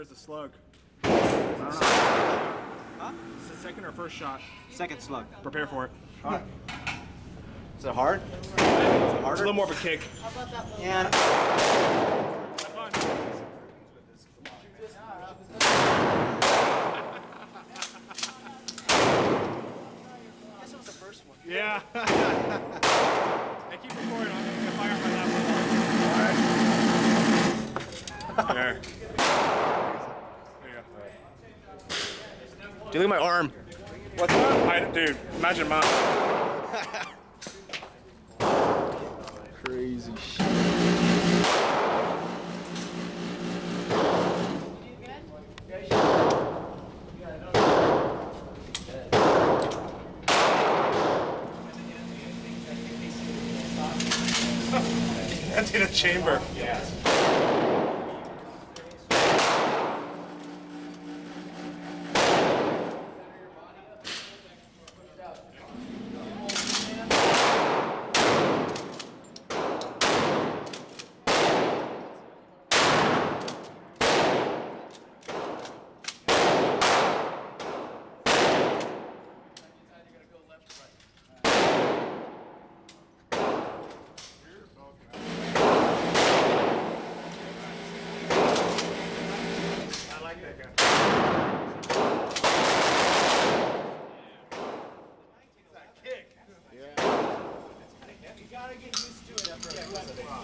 is the slug? Huh? Is it second or first shot? Second slug. Prepare for it. Alright. Is it hard? Is it It's a harder? little more of a kick. Yeah. Have fun. This was the first one. Yeah. Hey, keep recording. I'm gonna fire my lap. Alright. There. There you go. Dude, look at my arm. What's up? Dude, imagine mine. Crazy shit. Empty the chamber. Yes.